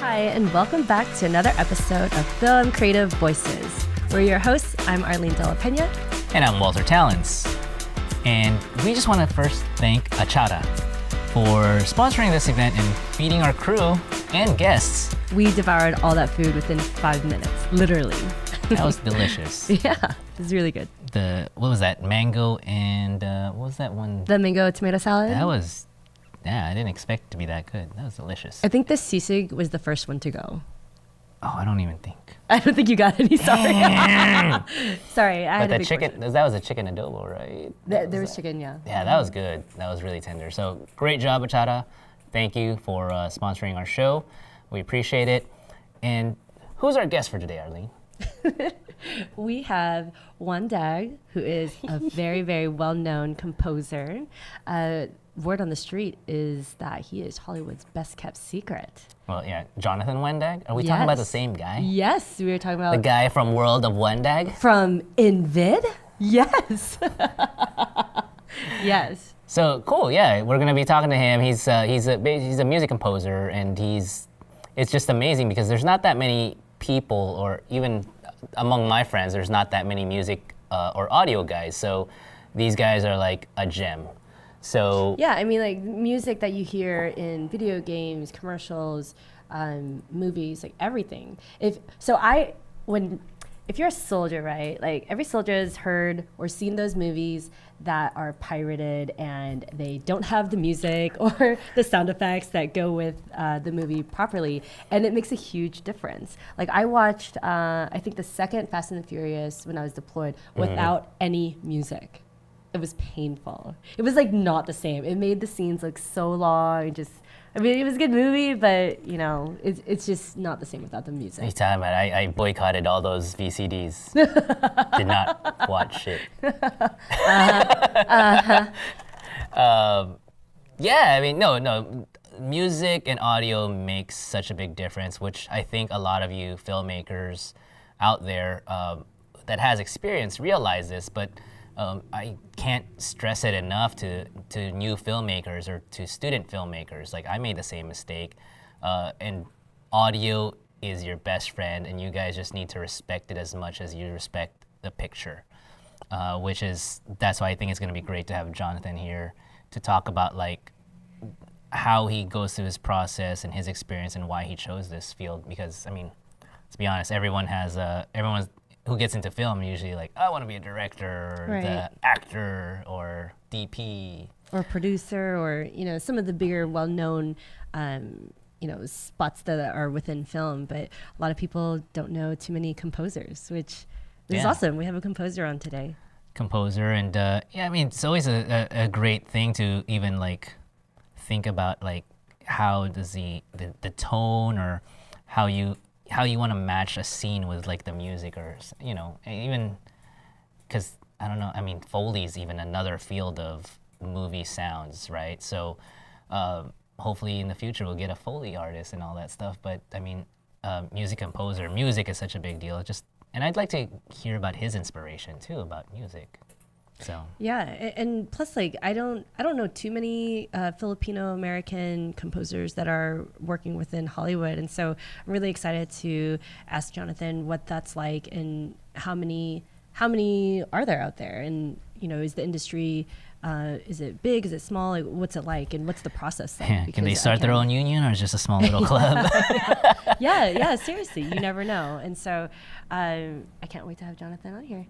Hi, and welcome back to another episode of Film Creative Voices. We're your hosts. I'm Arlyn Pena. And I'm Walter Talents. And we just want to first thank Achara for sponsoring this event and feeding our crew and guests. We devoured all that food within 5 minutes, literally. That was delicious. Yeah, it was really good. What was that? Mango and what was that one? The mango tomato salad? I didn't expect it to be that good. That was delicious. I think the sisig was the first one to go. Oh, I don't even think. I don't think you got any, sorry. Sorry, I had a big chicken, portion. that was a chicken adobo, right? There was chicken, yeah. Yeah, that was good. That was really tender. So great job, Achara. Thank you for sponsoring our show. We appreciate it. And who's our guest for today, Arlyn? We have Wandag, who is a very, very well-known composer. Word on the street is that he is Hollywood's best-kept secret. Well, yeah, Jonathan Wandag? Are we talking about the same guy? Yes, we were talking about... The guy from World of Wandag? From Invid? Yes. Yes. So, cool, yeah, we're going to be talking to him. He's a music composer, and it's just amazing because there's not that many people, or even among my friends, there's not that many music or audio guys. So these guys are like a gem. So yeah, I mean, like music that you hear in video games, commercials, movies, like everything. If you're a soldier, right? Like every soldier has heard or seen those movies that are pirated and they don't have the music or the sound effects that go with the movie properly, and it makes a huge difference. Like I watched, I think the second Fast and the Furious when I was deployed without any music. It was painful. It was like not the same. It made the scenes look so long. It was a good movie, but you know, it's just not the same without the music. Hey, time, I boycotted all those VCDs. Did not watch it. Yeah, I mean, no. Music and audio makes such a big difference, which I think a lot of you filmmakers out there that has experience realize this, but I can't stress it enough to new filmmakers or to student filmmakers. Like I made the same mistake, and audio is your best friend, and you guys just need to respect it as much as you respect the picture. That's why I think it's going to be great to have Jonathan here to talk about like how he goes through his process and his experience and why he chose this field. Because I mean, to be honest, everyone's who gets into film usually like, I want to be a director, or the actor, or DP. Or producer, or, you know, some of the bigger, well-known, spots that are within film. But a lot of people don't know too many composers, which is awesome. We have a composer on today. Composer, and I mean, it's always a great thing to even like think about like how does the tone or how you want to match a scene with like the music, or you know, even because I don't know, I mean, Foley's even another field of movie sounds, right? So hopefully in the future we'll get a Foley artist and all that stuff. But I mean, music composer, music is such a big deal. And I'd like to hear about his inspiration too about music. So yeah, and plus, like I don't know too many Filipino American composers that are working within Hollywood, and so I'm really excited to ask Jonathan what that's like and how many are there out there, and you know, is the industry is it big, is it small, like what's it like, and what's the process like? Yeah, can they start their own union, or is it just a small little club? yeah, seriously, you never know, and so I can't wait to have Jonathan on here.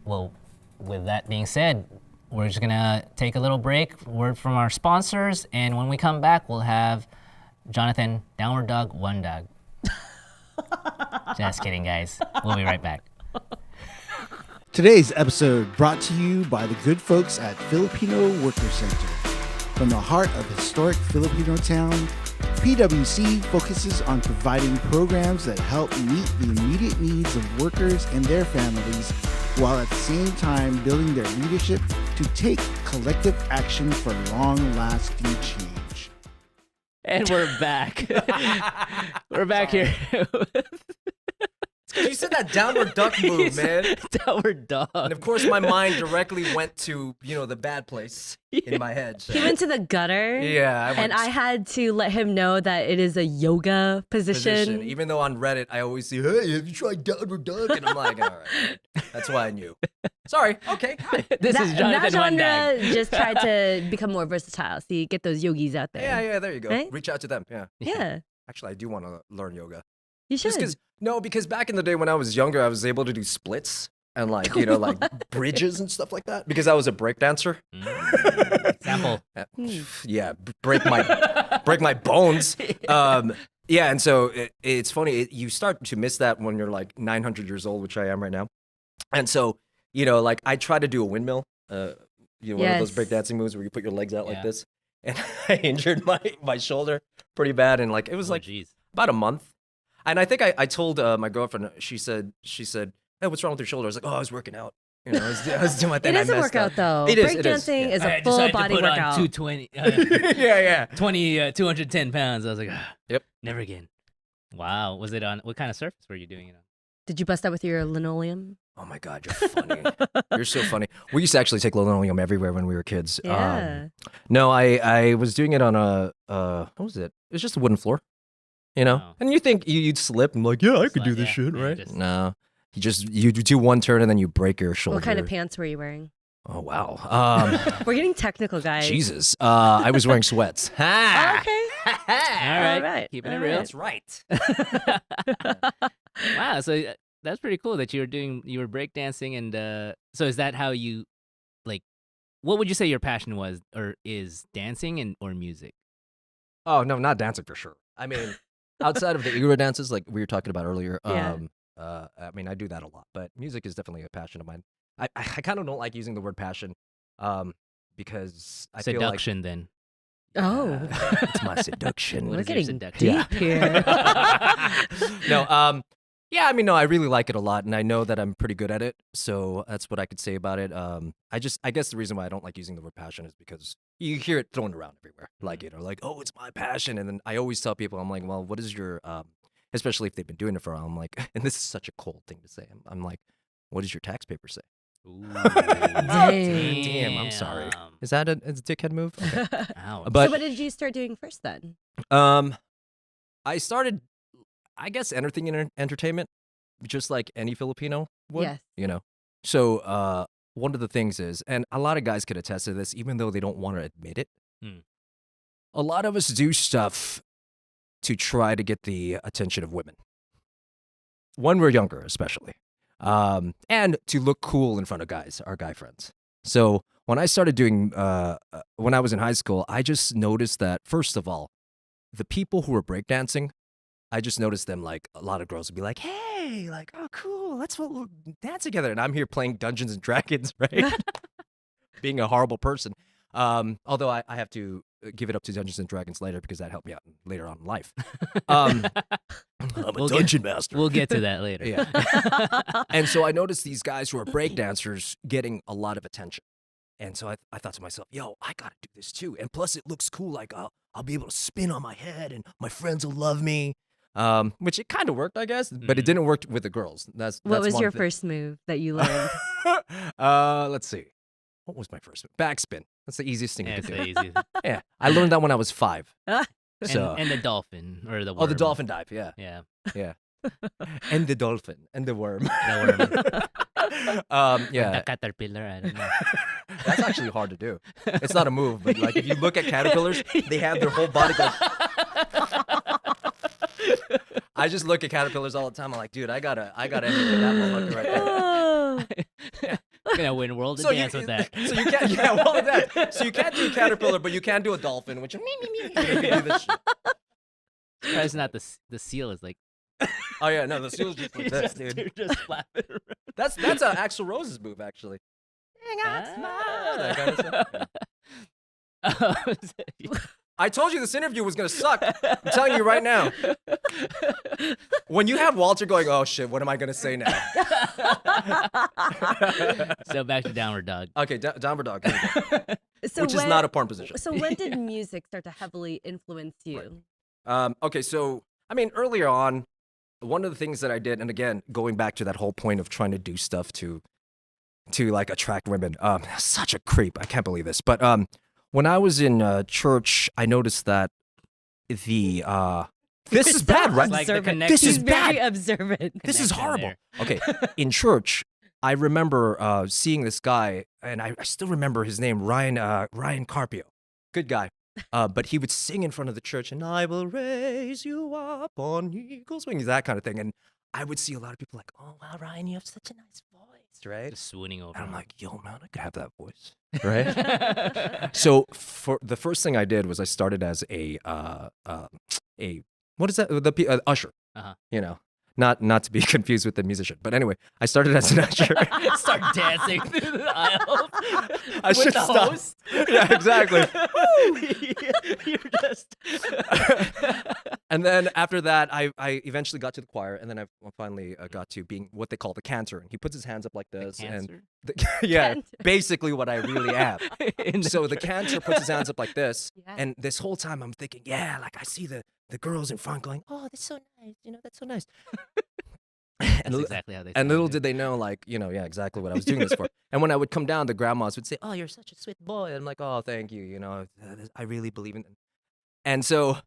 Well, with that being said, we're just gonna take a little break, word from our sponsors, and when we come back, we'll have Jonathan Downward Dog Wandag. Just kidding, guys. We'll be right back. Today's episode brought to you by the good folks at Filipino Worker Center. From the heart of historic Filipino town, PWC focuses on providing programs that help meet the immediate needs of workers and their families, while at the same time building their leadership to take collective action for long-lasting change. And we're back. We're back here. You said that downward duck move, man. Downward dog. And of course, my mind directly went to, the bad place in my head. So. He went to the gutter. Yeah. I had to let him know that it is a yoga position. Even though on Reddit, I always see, hey, have you tried downward duck? And I'm like, all right. That's why I knew. Sorry. Okay. Hi. This is Jonathan Wandag Wandag. just tried to become more versatile. See, get those yogis out there. Yeah, there you go. Right? Reach out to them. Yeah. Yeah. Actually, I do want to learn yoga. You should. Because back in the day when I was younger, I was able to do splits and like bridges and stuff like that because I was a break dancer. Example. Yeah, break my bones. Yeah, and so it's funny. You start to miss that when you're like 900 years old, which I am right now. And so, like I try to do a windmill, one of those breakdancing moves where you put your legs out like this. And I injured my shoulder pretty bad. And like, it was about a month. And I think I told my girlfriend, she said, hey, what's wrong with your shoulder? I was like, I was working out. I was doing my thing. It is a workout though. It is. Breakdancing is a I full decided body to put workout. on 220. Yeah. 210 pounds. I was like, Yep. Never again. Wow. Was it on, what kind of surface were you doing it on? Did you bust out with your linoleum? Oh my God, you're funny. You're so funny. We used to actually take linoleum everywhere when we were kids. Yeah. No, I was doing it on what was it? It was just a wooden floor, Oh. And you think you'd slip and like, yeah, I could do this shit, right? No, you do one turn and then you break your shoulder. What kind of pants were you wearing? Oh wow. We're getting technical, guys. Jesus. I was wearing sweats. Oh, okay. All right. Keeping it real. That's right. Wow. So that's pretty cool that you were breakdancing. And so is that how you, like, what would you say your passion was or is, dancing or music? Oh, no, not dancing for sure. I mean, outside of the Euro dances like we were talking about earlier, Yeah. I mean, I do that a lot, but music is definitely a passion of mine. I kind of don't like using the word passion because I Seduction then. Oh. it's my seduction. We're is your getting seduction? deep here. No, yeah, I mean, no, I really like it a lot, and I know that I'm pretty good at it, so that's what I could say about it. I guess the reason why I don't like using the word passion is because you hear it thrown around everywhere, like, like, oh, it's my passion, and then I always tell people, I'm like, well, what is your, especially if they've been doing it for a while, I'm like, and this is such a cold thing to say, I'm like, what does your tax paper say? Ooh. Damn, I'm sorry. Is that a dickhead move? Okay. Ouch. But So what did you start doing first then? I started, I guess, entertainment, just like any Filipino would. Yes. So one of the things is, and a lot of guys could attest to this, even though they don't want to admit it. A lot of us do stuff to try to get the attention of women. When we're younger, especially. And to look cool in front of guys, our guy friends. So when I started doing, when I was in high school, I just noticed that, first of all, the people who were breakdancing, I just noticed them, like, a lot of girls would be like, hey, like, oh, cool, let's dance together. And I'm here playing Dungeons and Dragons, right? Being a horrible person. Although I have to give it up to Dungeons and Dragons later because that helped me out later on in life. I'm a dungeon master. We'll get to that later. Yeah. And so I noticed these guys who are breakdancers getting a lot of attention. And so I thought to myself, yo, I got to do this too. And plus it looks cool. Like I'll be able to spin on my head and my friends will love me. Which it kind of worked, I guess, but it didn't work with the girls. What was one your thing. first move that you learned? Let's see. What was my first move? Backspin. That's the easiest thing Yeah, to it's do. the easiest. Yeah. I learned that when I was 5. So. And the dolphin or the worm. Oh, the dolphin dive. Yeah. Yeah. Yeah. And the dolphin and the worm. The worm. Yeah. The caterpillar. I don't know. That's actually hard to do. It's not a move, but like if you look at caterpillars, they have their whole body go. I just look at caterpillars all the time. I'm like, dude, I gotta emulate that motherfucker right there. I'm gonna win world of dance with that. So you can't, yeah, well, that. So you can't do a caterpillar, but you can do a dolphin, which me. You can do this shit. It's not the seal is like. Oh yeah, no, the seal's just like this, dude. You're just flapping around. That's an Axl Rose's move, actually. That kind of stuff. I told you this interview was gonna suck. I'm telling you right now. When you have Walter going, oh shit, what am I gonna say now? So back to downward dog. Okay, downward dog, So which is not a porn position. So when did music start to heavily influence you? Okay, so I mean, earlier on, one of the things that I did, and again, going back to that whole point of trying to do stuff to like attract women, such a creep. I can't believe this. But when I was in church, I noticed that the this is bad, right? Like the Observant. This is He's very bad. observant. This is connection horrible. there. Okay, in church, I remember seeing this guy, and I still remember his name, Ryan Carpio. Good guy. But he would sing in front of the church, and I will raise you up on eagle's wings, that kind of thing. And I would see a lot of people like, oh, wow, Ryan, you have such a nice voice, right? Just swooning over. And I'm him. like, yo, man, I could have that voice, right? So for the first thing I did was I started as a what is that? The usher. Uh-huh. You know, not to be confused with the musician, but anyway, I started as an usher. Start dancing through the aisle. I with should the stop. host. Yeah, exactly. You're just. And then after that, I eventually got to the choir, and then I finally got to being what they call the cantor. And he puts his hands up like this, and yeah, Cantor. basically what I really am. In the So the cantor puts his hands up like this, Yeah. and this whole time I'm thinking, yeah, like I see the girls in front going, oh, that's so nice, that's so nice. That's exactly how they. And little sounded. did they know, like, yeah, exactly what I was doing this for. And when I would come down, the grandmas would say, oh, you're such a sweet boy. And I'm like, oh, thank you. I really believe in it. And so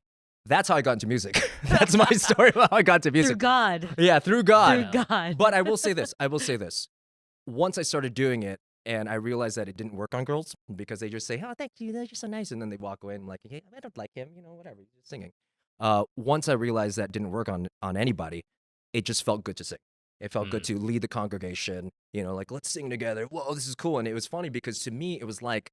that's how I got into music. That's my story about how I got into Through music. God. Yeah, through God. Through God. But I will say this. Once I started doing it, and I realized that it didn't work on girls because they just say, oh, thank you, you're so nice. And then they walk away and I'm like, hey, I don't like him, whatever, he's just singing. Once I realized that didn't work on anybody, it just felt good to sing. It felt good to lead the congregation, like, let's sing together. Whoa, this is cool. And it was funny because to me, it was like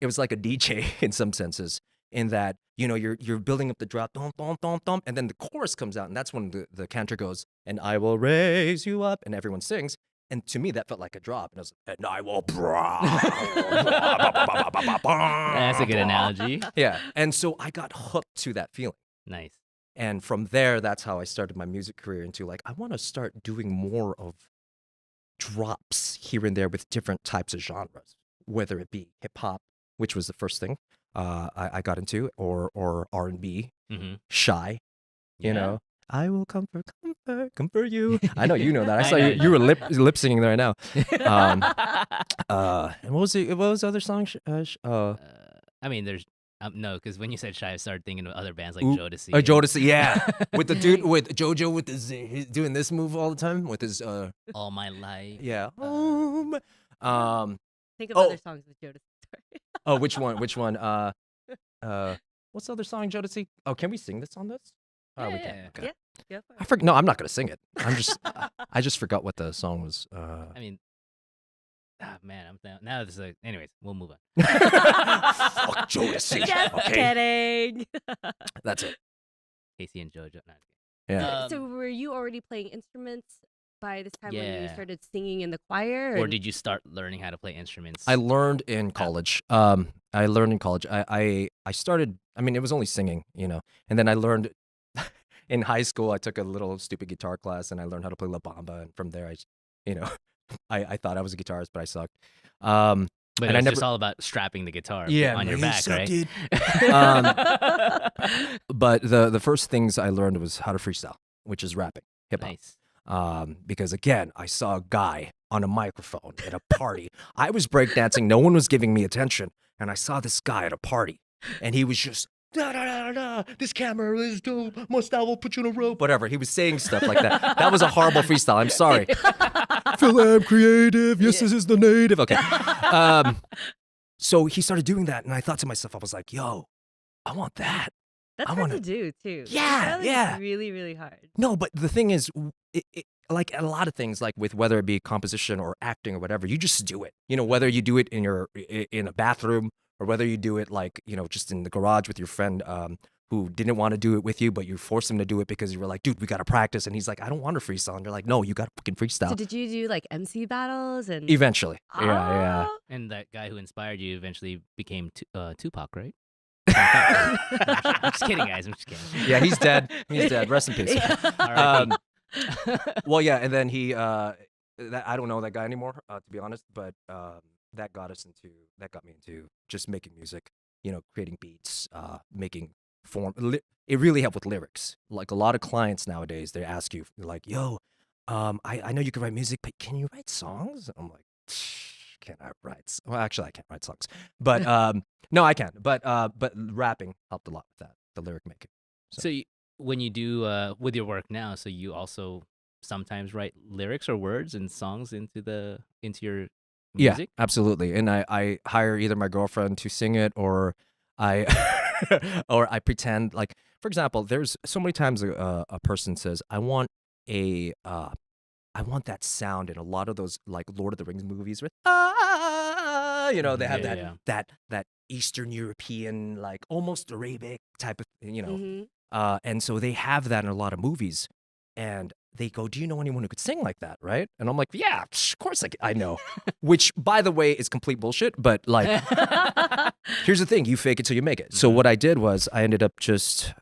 a DJ in some senses, in that, you're building up the drop, dum, dum, dum, dum, and then the chorus comes out, and that's when the cantor goes, and I will raise you up, and everyone sings. And to me, that felt like a drop. And I was like, and I will. That's a good analogy. Yeah. And so I got hooked to that feeling. Nice. And from there, that's how I started my music career into, like, I want to start doing more of drops here and there with different types of genres, whether it be hip hop, which was the first thing I got into, or R&B, Mm-hmm. Shy, Yeah. I will comfort you. I know you know that. I saw know. you were lip singing there now. And what was the other song? I mean, there's no, because when you said Shy, I started thinking of other bands like Ooh, Jodeci. Jodeci, yeah, with the dude with JoJo with he's doing this move all the time with his All My Life. yeah. Think of Oh. other songs with Jodeci. Oh, which one? What's the other song, Jodeci? Oh, can we sing this on this? Oh, we Yeah, can. yeah. Okay. Yeah. Go for I it. forgot. No, I'm not gonna sing it. I just forgot what the song was. I mean, man, I'm down. Now this is like, anyways, we'll move on. Fuck Jodeci. Just Okay, kidding. that's it. Casey and JoJo. No, Yeah. So were you already playing instruments by this time when you Yeah. started singing in the choir? or and- did you start learning how to play instruments? I learned in college. I learned in college. I started. I mean, it was only singing, and then I learned in high school. I took a little stupid guitar class, and I learned how to play La Bamba. And from there, I thought I was a guitarist, but I sucked. but and I it's never- just all about strapping the guitar on your man, back, suck, right? dude. But the first things I learned was how to freestyle, which is rapping, hip hop. Nice. Because again, I saw a guy on a microphone at a party. I was breakdancing, no one was giving me attention, and I saw this guy at a party, and he was just da da da da. This camera is dope. Must I will put you in a rope. Whatever. He was saying stuff like that. That was a horrible freestyle. I'm sorry. Phil, I'm creative. Yes, this is the native. Okay. So he started doing that, and I thought to myself, I was like, yo, I want that. That's I hard wanna- to do too. Yeah, It's yeah. really, really hard. No, but the thing is, like a lot of things, like with whether it be composition or acting or whatever, you just do it. Whether you do it in a bathroom or whether you do it like just in the garage with your friend who didn't want to do it with you, but you forced him to do it because you were like, dude, we got to practice, and he's like, I don't want to freestyle, and you're like, no, you got to fucking freestyle. So did you do like MC battles and? Eventually, yeah. Oh. And that guy who inspired you eventually became Tupac, right? I'm just kidding, guys. I'm just kidding. Yeah, he's dead. He's dead. Rest in peace. R.I.P. Well, yeah, and then he, I don't know that guy anymore, to be honest, but that got me into just making music, creating beats, making form. It really helped with lyrics. Like a lot of clients nowadays, they ask you like, "Yo, I know you can write music, but can you write songs?" I'm like, "Can I write? Well, actually, I can't write songs, but no, I can. But rapping helped a lot with that, the lyric making." So when you do with your work now, so you also sometimes write lyrics or words and songs into your music? Yeah, absolutely. And I hire either my girlfriend to sing it, or I or I pretend like, for example, there's so many times a person says, I want that sound in a lot of those like Lord of the Rings movies with they have that Eastern European, like almost Arabic type of and so they have that in a lot of movies, and they go, "Do you know anyone who could sing like that?" Right? And I'm like, "Yeah, of course I know." Which, by the way, is complete bullshit. But like, here's the thing: you fake it till you make it. So what I did was I ended up just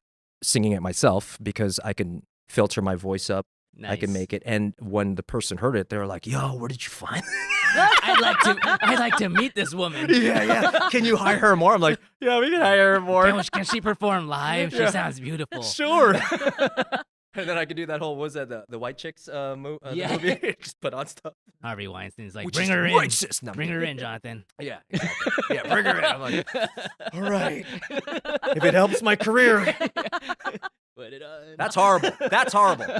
singing it myself because I can filter my voice up. Nice. I can make it. And when the person heard it, they were like, "Yo, where did you find?" I'd like to meet this woman. Yeah. Can you hire her more? I'm like, "Yeah, we can hire her more." Can she perform live? She sounds beautiful. Sure. And then I could do that whole, what was that, the white chicks movie? Just put on stuff. Harvey Weinstein's like, Which bring is her in. racist. No, Bring her in, Jonathan. Yeah, exactly. Yeah, bring her in. I'm like, all right. If it helps my career. Put it on. That's horrible. That's horrible.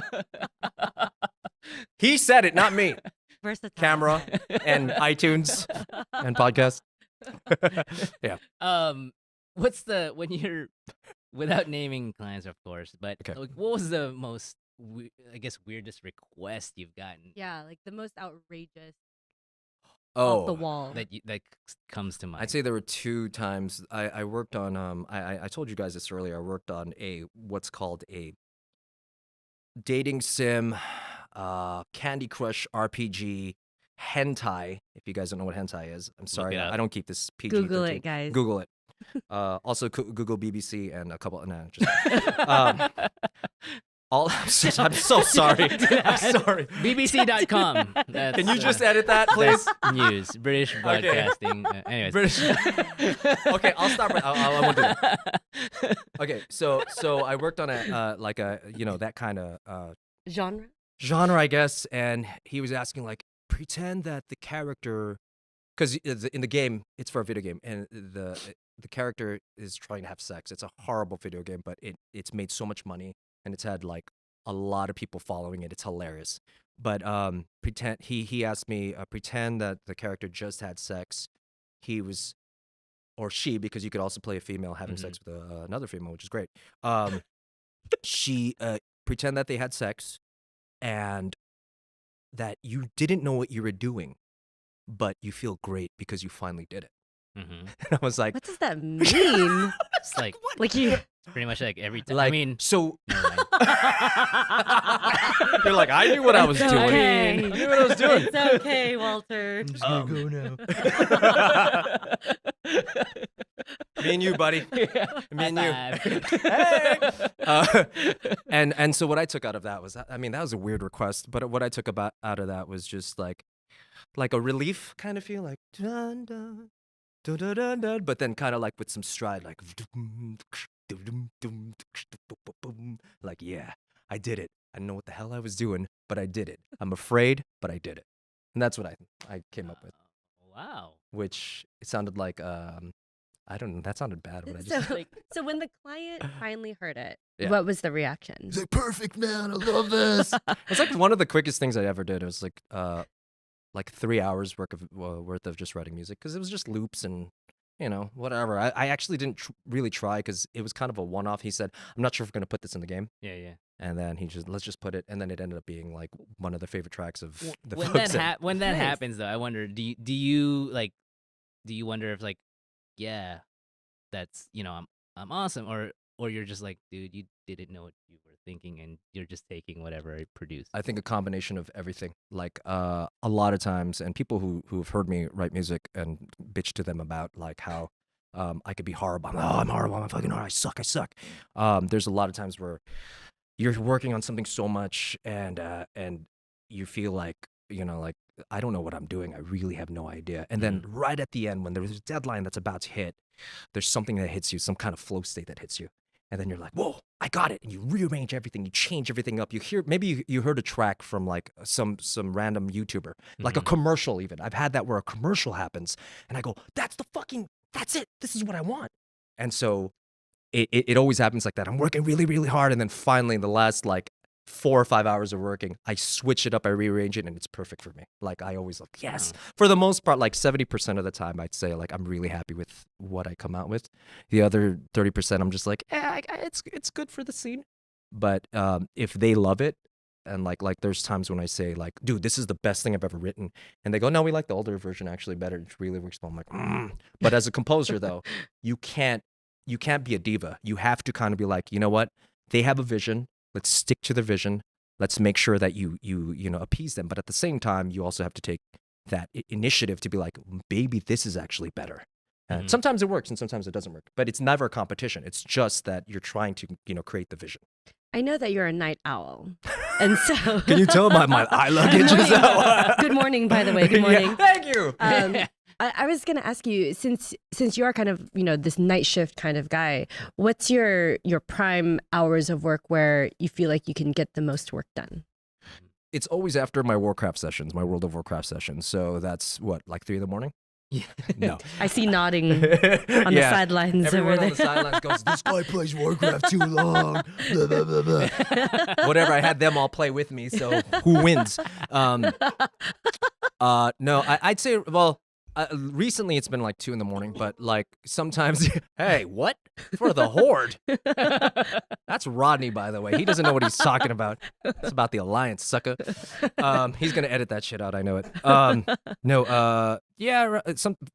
He said it, not me. Versatile. Camera and iTunes and podcast. Yeah. When you're, without naming clients, of course, but Okay. like, what was the most, weirdest request you've gotten Yeah, like the most outrageous Oh, off the wall. that comes to mind? I'd say there were 2 times I worked on. I told you guys this earlier. I worked on what's called a dating sim, Candy Crush RPG, hentai. If you guys don't know what hentai is, I'm sorry. it up. I don't keep this PG. Google it, guys. Google it. Also, Google BBC and a couple. No, just. I'm so sorry. I'm sorry. BBC.com. Can you just edit that, please? That's news. British broadcasting. Anyways. British. Okay, I'll stop. I won't do that. Okay, so I worked on that kind of Genre? I guess, and he was asking like, pretend that the character, because in the game it's for a video game, and the character is trying to have sex. It's a horrible video game, but it's made so much money, and it's had like a lot of people following it. It's hilarious. But pretend he asked me, pretend that the character just had sex. He was, or she, because you could also play a female having sex with another female, which is great. She pretend that they had sex, and that you didn't know what you were doing, but you feel great because you finally did it. Mm-hmm. And I was like, What does that mean? It's like, Like you. it's pretty much like every time. like, I mean, so never mind. you're like, I knew what I was It's doing. okay. I knew what I was doing. It's okay, Walter. just gonna go now. Me and you, buddy. Me and you. High And so what I took out of that was, I mean, that was a weird request, but what I took out of that was just like a relief kind of feel, like dun dun dun dun dun, dun, but then kind of like with some stride, like like, yeah, I did it. I don't know what the hell I was doing, but I did it. I'm afraid, but I did it. And that's what I came up with, Wow. which it sounded like I don't know, that sounded bad when I just So when the client finally heard it, Yeah. what was the reaction? He's like, perfect, man. I love this. It's like one of the quickest things I ever did. It was like 3 hours worth of just writing music, because it was just loops and whatever. I actually didn't really try, because it was kind of a one-off. He said, I'm not sure if we're gonna put this in the game, Yeah. and then let's just put it, and then it ended up being like one of the favorite tracks of the When folks. that Nice. happens, though, I wonder, do you wonder if, like, yeah, that's, I'm awesome, or you're just like, dude, you didn't know what you were thinking, and you're just taking whatever I produced. I think a combination of everything. Like a lot of times, and people who've heard me write music and bitch to them about like how I could be horrible. I'm horrible. I'm fucking horrible. I suck. There's a lot of times where you're working on something so much, and you feel like like, I don't know what I'm doing. I really have no idea. And then right at the end, when there's a deadline that's about to hit, there's something that hits you, some kind of flow state that hits you. and then you're like, whoa, I got it. And you rearrange everything, you change everything up. You hear, maybe you heard a track from like some random YouTuber, like a commercial even. I've had that where a commercial happens and I go, that's it. This is what I want. And so it always happens like that. I'm working really, really hard. And then finally in the last like 4 or 5 hours of working, I switch it up, I rearrange it, and it's perfect for me. Like I always like, yes. For the most part, like 70% of the time, I'd say like I'm really happy with what I come out with. The other 30%, I'm just like, it's good for the scene. But if they love it, and like there's times when I say like, dude, this is the best thing I've ever written, and they go, no, we like the older version actually better. It really works well. I'm like, But as a composer though, you can't be a diva. You have to kind of be like, you know what? They have a vision. Let's stick to the vision. Let's make sure that you appease them. But at the same time, you also have to take that initiative to be like, baby, this is actually better. And sometimes it works and sometimes it doesn't work. But it's never a competition. It's just that you're trying to, create the vision. I know that you're a night owl. And so Can you tell my eye luggage is out? Good morning, by the way. Good morning. Yeah, thank you. I was going to ask you, since you are kind of, this night shift kind of guy, what's your prime hours of work where you feel like you can get the most work done? It's always after my Warcraft sessions, my World of Warcraft sessions. So that's what, like 3 a.m? Yeah. No. I see nodding on the sidelines Everyone over on the there. sidelines goes, this guy plays Warcraft too long. Blah, blah, blah, blah. Whatever, I had them all play with me, so who wins? No, I'd say, well, recently it's been like 2 a.m, but like sometimes, hey, what? For the Horde? That's Rodney, by the way. He doesn't know what he's talking about. It's about the Alliance, sucker. He's gonna edit that shit out. I know it.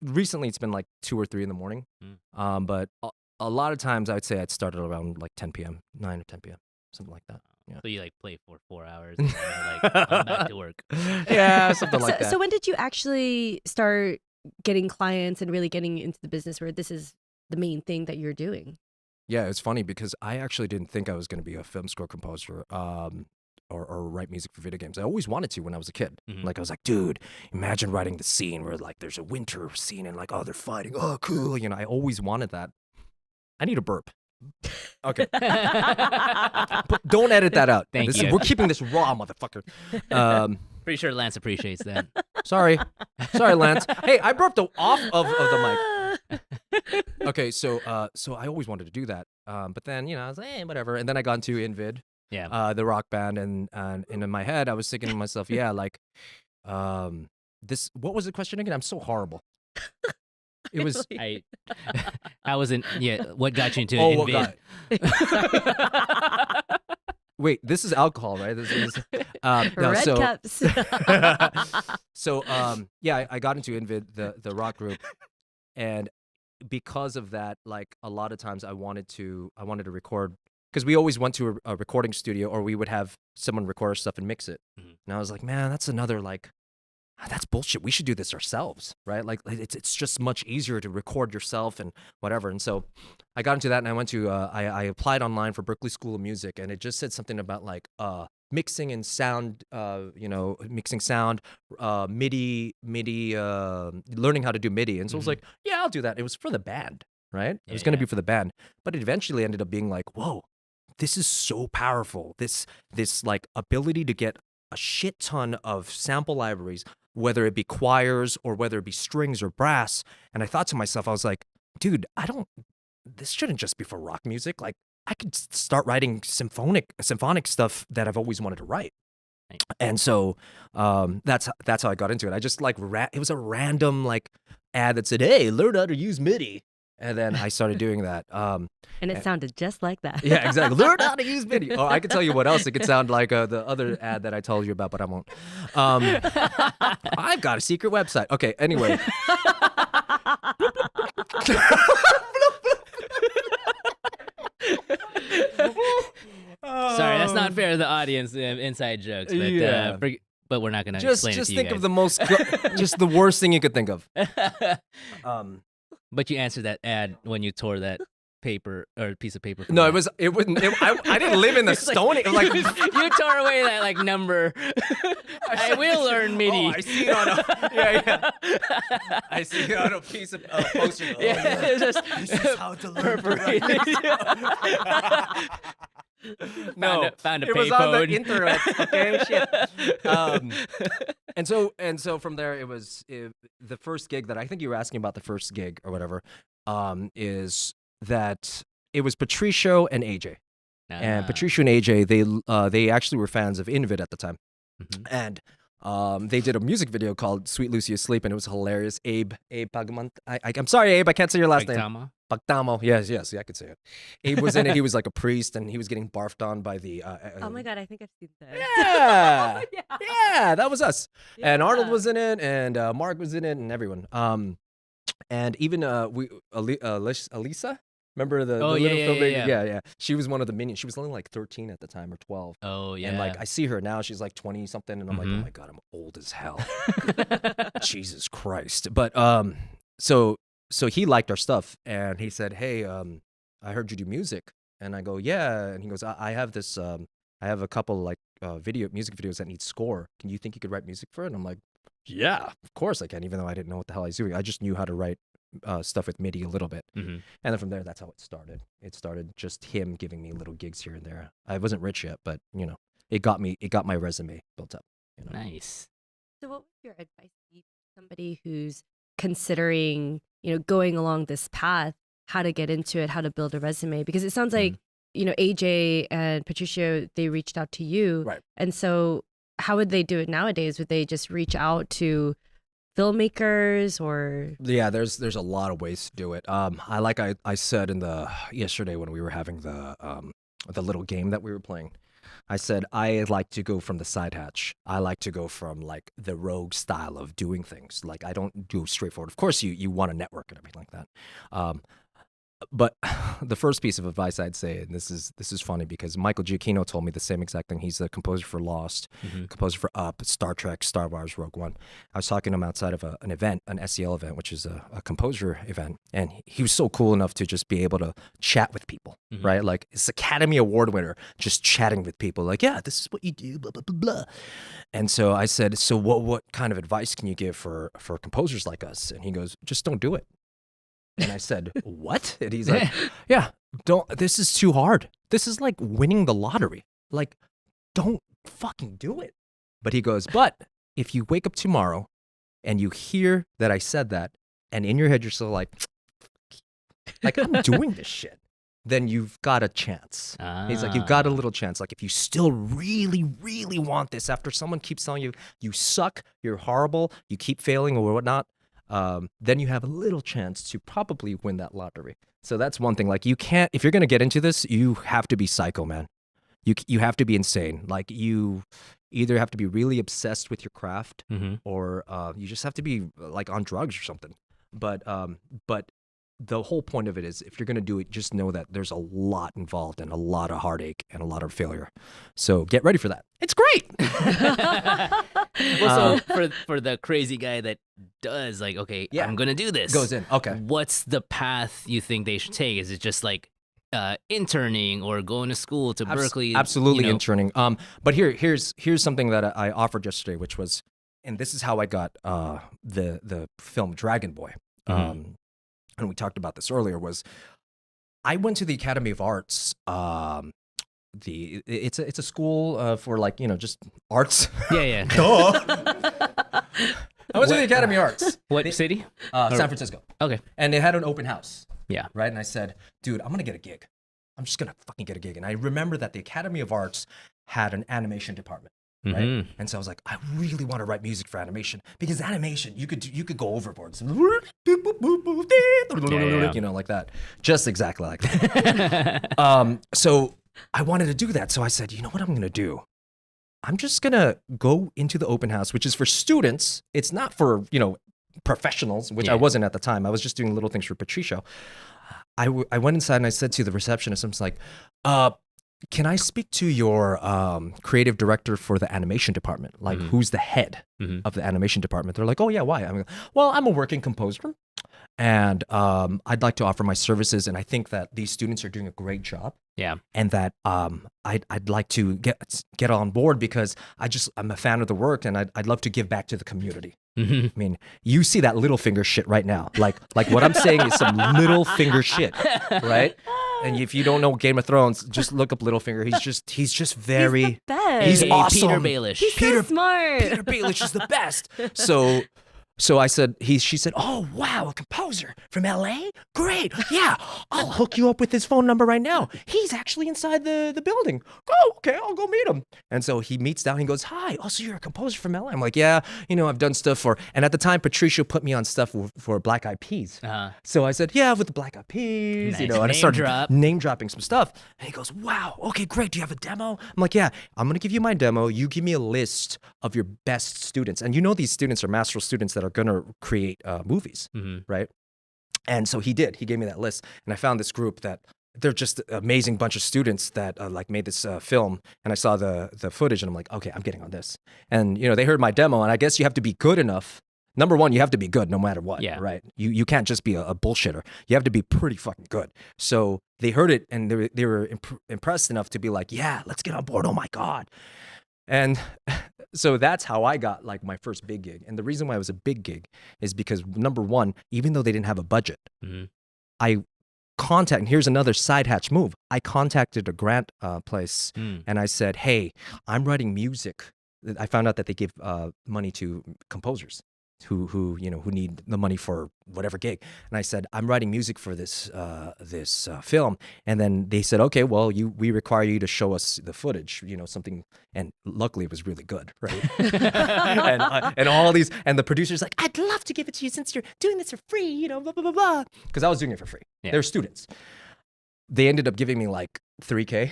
Recently it's been like 2 or 3 a.m. But a lot of times I would say I'd start at around like 10 p.m., 9 or 10 p.m., something like that. Yeah. So you like play for 4 hours and then you're like, I'm back to work. Yeah, something like that. So when did you actually start getting clients and really getting into the business where this is the main thing that you're doing? Yeah, it's funny because I actually didn't think I was going to be a film score composer or write music for video games. I always wanted to when I was a kid. Like I was like, dude, imagine writing the scene where like there's a winter scene and like, oh, they're fighting. Oh, cool. I always wanted that. I need a burp. Okay. Don't edit that out. Thank you. We're keeping this raw, motherfucker. Pretty sure Lance appreciates that. Sorry, Lance. Hey, I burped off of the mic. Okay, so I always wanted to do that, but then I was like, hey, whatever. And then I got into Invid, the rock band, and in my head I was thinking to myself, yeah, like, this. What was the question again? I'm so horrible. It was. I wasn't. Yeah, what got you into Oh, Invid? Wait, this is alcohol, right? This is Red cups. So I got into Invid, the rock group, and because of that, like a lot of times I wanted to record, because we always went to a recording studio, or we would have someone record our stuff and mix it. And I was like, man, that's another like, that's bullshit. We should do this ourselves, right? Like it's just much easier to record yourself and whatever. And so I got into that, and I went to I applied online for Berklee School of Music, and it just said something about like mixing and sound, mixing sound, MIDI, learning how to do MIDI. And so I was like, yeah, I'll do that. It was for the band, right? It was going to be for the band, but it eventually ended up being like, whoa, this is so powerful. This like ability to get a shit ton of sample libraries, whether it be choirs or whether it be strings or brass. And I thought to myself, I was like, dude, this shouldn't just be for rock music. Like I could start writing symphonic stuff that I've always wanted to write. Right. And so that's how I got into it. I just like it was a random like ad that said, hey, learn how to use MIDI. And then I started doing that. And it sounded just like that. Yeah, exactly. Learn how to use MIDI. Oh, I can tell you what else. It could sound like the other ad that I told you about, but I won't. I've got a secret website. Okay, anyway. Sorry, that's not fair to the audience. Inside jokes, but Yeah. But we're not gonna explain it Just to think you of the most, just the worst thing you could think of. But you answered that ad when you tore that paper or a piece of paper. From No, that. it wouldn't. I didn't live in the Stone Age. Like, you tore away that like number. I will learn MIDI. oh, I see it on a yeah. I see it on a piece of poster. Yeah, it's just This is how to learn. No, found a it was on the payphone. internet. Okay, shit. And so from there, it was the first gig that I think you were asking about the first gig or whatever. Is that it was Patricio and AJ, and Patricio and AJ they actually were fans of Invid at the time, and they did a music video called "Sweet Lucy Asleep," and it was hilarious. Abe Pagmant. I'm sorry, Abe, I can't say your last name. Pagtamo. Yes, yeah, I could say it. Abe was in it. He was like a priest, and he was getting barfed on by the. Oh my God, I think I've seen this. Yeah, Yeah. yeah, that was us. And Arnold Yeah. was in it, and Mark was in it, and everyone. And even Elisa. Remember the Oh, little yeah, filmmaker? yeah. Yeah. She was one of the minions. She was only like 13 at the time or 12. Oh yeah. And like I see her now, she's like 20 something, and I'm like, oh my God, I'm old as hell. Jesus Christ. But so he liked our stuff, and he said, hey, I heard you do music, and I go, yeah, and he goes, I have this, I have a couple like music videos that need score. Can you think you could write music for it? And I'm like, yeah, of course I can, even though I didn't know what the hell I was doing. I just knew how to write stuff with MIDI a little bit. And then from there, that's how it started. It started just him giving me little gigs here and there. I wasn't rich yet, but you know, it got my resume built up. You know? Nice. So what would your advice be to somebody who's considering, going along this path, how to get into it, how to build a resume? Because it sounds like, AJ and Patricio, they reached out to you. Right. And so how would they do it nowadays? Would they just reach out to filmmakers or? Yeah, there's a lot of ways to do it. I said in yesterday when we were having the little game that we were playing, I said I like to go from the side hatch. I like to go from like the rogue style of doing things. Like I don't do straightforward. Of course, you want to network and everything like that. But the first piece of advice I'd say, and this is funny because Michael Giacchino told me the same exact thing. He's the composer for Lost, composer for Up, Star Trek, Star Wars, Rogue One. I was talking to him outside of an event, an SEL event, which is a composer event, and he was so cool enough to just be able to chat with people, right? Like it's Academy Award winner, just chatting with people, like, yeah, this is what you do, blah blah blah blah. And so I said, so what kind of advice can you give for composers like us? And he goes, just don't do it. And I said, what? And he's like, yeah, this is too hard. This is like winning the lottery. Like, don't fucking do it. But he goes, but if you wake up tomorrow and you hear that I said that, and in your head you're still like I'm doing this shit, then you've got a chance. He's like, you've got a little chance. Like if you still really, really want this after someone keeps telling you, you suck, you're horrible, you keep failing or whatnot, then you have a little chance to probably win that lottery. So that's one thing. Like you can't, if you're going to get into this, you have to be psycho, man. You have to be insane. Like you either have to be really obsessed with your craft or you just have to be like on drugs or something. But the whole point of it is if you're going to do it, just know that there's a lot involved and a lot of heartache and a lot of failure. So get ready for that. It's great. Well, so for the crazy guy that does like, okay, I'm going to do this. Goes in. Okay. What's the path you think they should take? Is it just like interning or going to school to Berkeley? Absolutely interning. But here's something that I offered yesterday, which was, and this is how I got the film Dragon Boy. And we talked about this earlier, was I went to the Academy of Arts. It's a school for like, just arts. Yeah. I went to the Academy of Arts. What city? San Francisco. Okay. And they had an open house. Yeah. Right. And I said, dude, I'm going to get a gig. I'm just going to fucking get a gig. And I remember that the Academy of Arts had an animation department. Right. And so I was like, I really want to write music for animation because animation, you could go overboard. Like that. Just exactly like that. So I wanted to do that. So I said, you know what I'm going to do? I'm just going to go into the open house, which is for students. It's not for, professionals, which I wasn't at the time. I was just doing little things for Patricio. I went inside and I said to the receptionist, I was like, can I speak to your creative director for the animation department? Like, who's the head of the animation department? They're like, oh, yeah, why? I'm like, well, I'm a working composer, and I'd like to offer my services, and I think that these students are doing a great job. Yeah. And that I'd like to get on board because I'm a fan of the work, and I'd love to give back to the community. I mean, you see that little finger shit right now. Like what I'm saying is some little finger shit, right? And if you don't know Game of Thrones, just look up Littlefinger. He's just very He's the best. He's awesome. Peter Baelish. He's so smart. Peter Baelish is the best. So I said, she said, oh, wow, a composer from LA? Great. Yeah, I'll hook you up with his phone number right now. He's actually inside the building. Oh, okay, I'll go meet him. And so he meets down. He goes, hi, oh, so you're a composer from LA? I'm like, yeah, I've done stuff and at the time, Patricia put me on stuff for Black Eyed Peas. So I said, yeah, with the Black Eyed Peas, Nice. and I Name started drop. name dropping some stuff. And he goes, wow, okay, great. Do you have a demo? I'm like, yeah, I'm going to give you my demo. You give me a list of your best students. And these students are masterful students that are going to create movies, right? And so he did. He gave me that list. And I found this group that they're just an amazing bunch of students that made this film. And I saw the footage and I'm like, okay, I'm getting on this. And, they heard my demo. And I guess you have to be good enough. Number one, you have to be good no matter what, right? You can't just be a bullshitter. You have to be pretty fucking good. So they heard it and they were impressed enough to be like, yeah, let's get on board. Oh my God. And so that's how I got my first big gig. And the reason why it was a big gig is because number one, even though they didn't have a budget, and here's another side hatch move. I contacted a grant place and I said, hey, I'm writing music. I found out that they give money to composers who need the money for whatever gig. And I said, I'm writing music for this film. And then they said, okay, well, we require you to show us the footage, something. And luckily it was really good, right? and all these, and the producer's like, I'd love to give it to you since you're doing this for free, blah, blah, blah, blah. Because I was doing it for free. Yeah. They're students. They ended up giving me $3K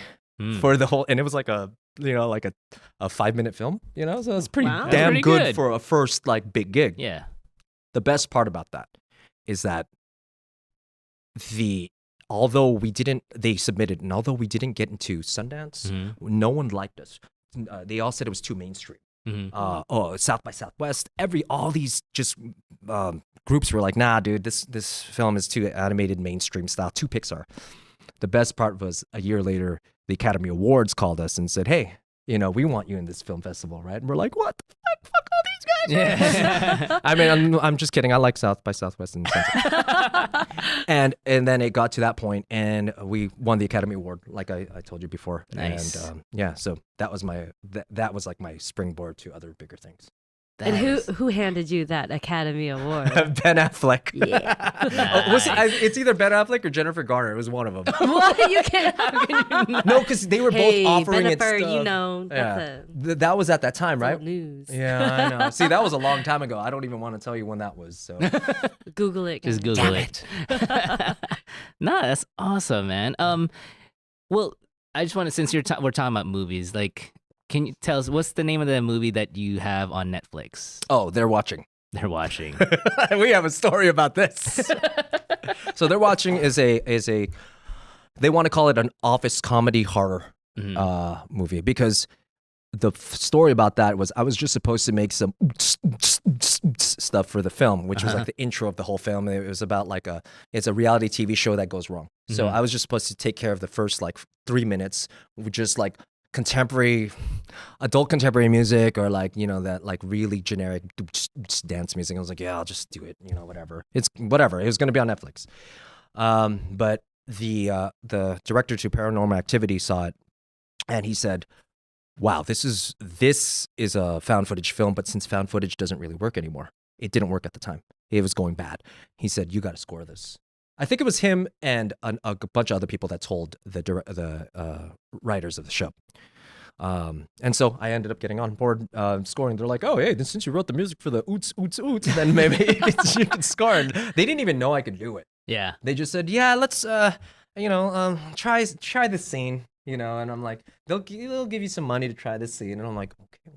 for the whole, and it was like a 5-minute film, so it's pretty damn pretty good for a first big gig. Yeah. The best part about that is that they submitted, and although we didn't get into Sundance, no one liked us. They all said it was too mainstream. South by Southwest, all these just groups were like, nah, dude, this film is too animated, mainstream style, too Pixar. The best part was a year later, the Academy Awards called us and said, hey, we want you in this film festival, right? And we're like, what the fuck? Fuck all these guys. Yeah. I mean, I'm just kidding. I like South by Southwest in the sense. and then it got to that point and we won the Academy Award, like I told you before. Nice. And so that was my springboard to other bigger things. And who handed you that Academy Award? Ben Affleck. Yeah. Nice. It's either Ben Affleck or Jennifer Garner. It was one of them. What? You can't. How can you not? No, because they were both offering Jennifer, it stuff. That was at that time, right? Old news. Yeah, I know. See, that was a long time ago. I don't even want to tell you when that was. So Google it. Just guys. Google it. Nah, that's awesome, man. Well, I just want to, since we're talking about movies, can you tell us what's the name of the movie that you have on Netflix? Oh, They're Watching. They're Watching. We have a story about this. So They're Watching is a they want to call it an office comedy horror movie because the story about that was I was just supposed to make some stuff for the film, which was the intro of the whole film. It was about it's a reality TV show that goes wrong. So I was just supposed to take care of the first 3 minutes with just adult contemporary music or that really generic dance music. I was like, yeah, I'll just do it, whatever. It's whatever. It was going to be on Netflix. But the director to Paranormal Activity saw it and he said, wow, this is a found footage film, but since found footage doesn't really work anymore, it didn't work at the time. It was going bad. He said, you got to score this. I think it was him and a bunch of other people that told the writers of the show. And so I ended up getting on board scoring. They're like, oh, hey, since you wrote the music for the oots, oots, oots, then maybe you can score. And they didn't even know I could do it. Yeah. They just said, yeah, let's, try this scene, and I'm like, they'll give you some money to try this scene. And I'm like, okay, I'll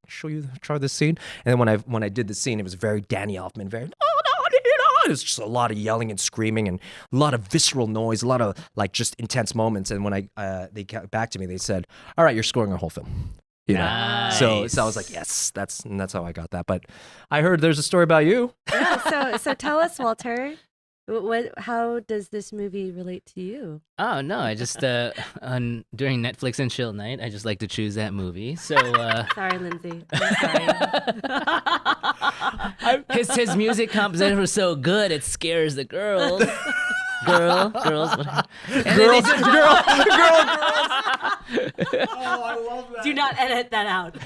show you, try this scene. And then when I did the scene, it was very Danny Elfman, very, it was just a lot of yelling and screaming and a lot of visceral noise, a lot of just intense moments. And when they got back to me, they said, all right, you're scoring our whole film. Nice. So I was like, yes, that's how I got that. But I heard there's a story about you. Yeah, so tell us, Walter. How does this movie relate to you? Oh no, I just on during Netflix and chill night, I just like to choose that movie. So Sorry, Lindsay. I'm sorry. his music composition was so good, it scares the girls. Girls, whatever. And then they just- Oh, I love that. Do not edit that out.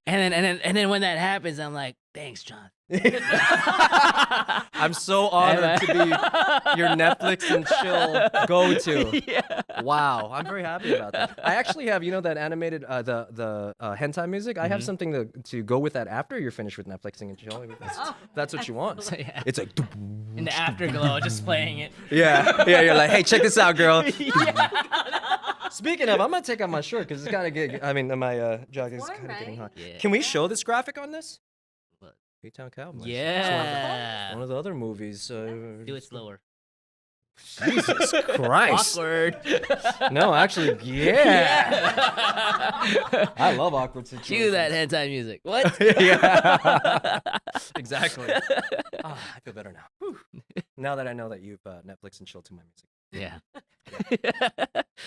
and then when that happens, I'm like, thanks, John. I'm so honored to be your Netflix and chill go-to. Yeah. Wow, I'm very happy about that. I actually have, that animated the hentai music. I have something to go with that after you're finished with Netflixing and chill. That's what you want. So, yeah. It's like, In the afterglow, just playing it. yeah. You're like, hey, check this out, girl. Speaking of, I'm gonna take out my shirt because it's kind of good. I mean, my jacket is warm, kind of getting hot. Yeah. Can we show this graphic on this? What? K-Town Cowboys. Yeah. One of the other movies. Do it slower. Jesus Christ. Awkward. No, actually, yeah. I love awkward situations. Cue that hentai music. What? Yeah. Exactly. I feel better now. Whew. Now that I know that you've Netflix and chill to my music. Yeah.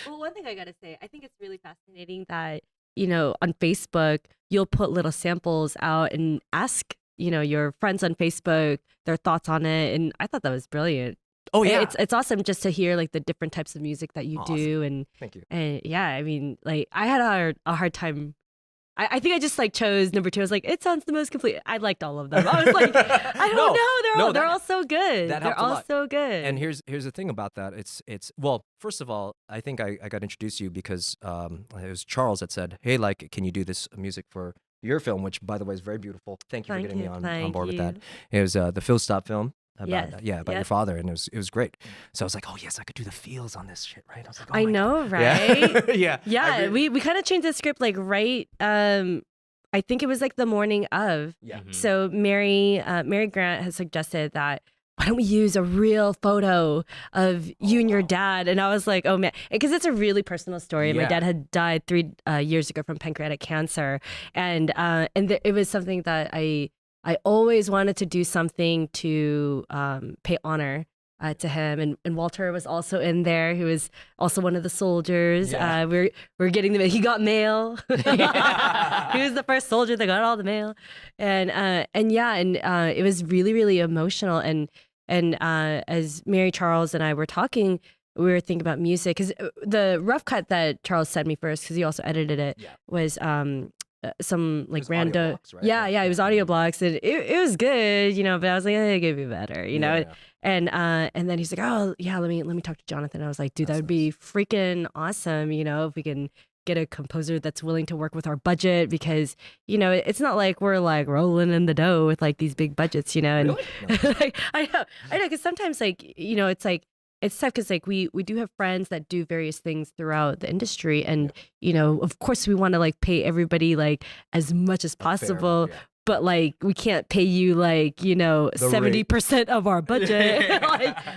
Well, one thing I gotta say, I think it's really fascinating that on Facebook you'll put little samples out and ask your friends on Facebook their thoughts on it, and I thought that was brilliant. Oh yeah. It's awesome just to hear like the different types of music that you do, and Thank you. yeah, I mean, like I had a hard time. I think I just like chose number 2. I was like, it sounds the most complete. I liked all of them. I was like, I don't know. They're all so good. that They're helped a all lot. so good. And here's the thing about that. It's well, first of all, I think I got introduced to you because it was Charles that said, hey, like, can you do this music for your film? Which, by the way, is very beautiful. Thank you for getting me on board with that. It was the Phil Stop film. About your father, and it was great. So I was like, oh yes, I could do the feels on this shit, right? I was like, oh I my know, God. right? Yeah. Yeah, we kind of changed the script like right. I think it was like the morning of. Yeah. So Mary Grant has suggested that why don't we use a real photo of you and your dad? And I was like, oh man, because it's a really personal story. My Yeah. dad had died 3 years ago from pancreatic cancer, and it was something that I always wanted to do something to pay honor to him, and Walter was also in there, who was also one of the soldiers. Yeah. We're getting he got mail. He was the first soldier that got all the mail, and it was really, really emotional. And as Mary, Charles, and I were talking, we were thinking about music, because the rough cut that Charles sent me first, because he also edited it, was some like was audio random blocks, right? yeah, it was audio blocks, and it was good, but I was like, it could be better, Yeah. and then he's like, oh yeah, let me talk to Jonathan. I was like, dude, that would be freaking awesome, if we can get a composer that's willing to work with our budget, because it's not like we're like rolling in the dough with like these big budgets, and Really? No. like, I know because sometimes like it's like it's tough, because like we do have friends that do various things throughout the industry, and of course we want to like pay everybody like as much as possible, yeah. but like we can't pay you like 70% of our budget.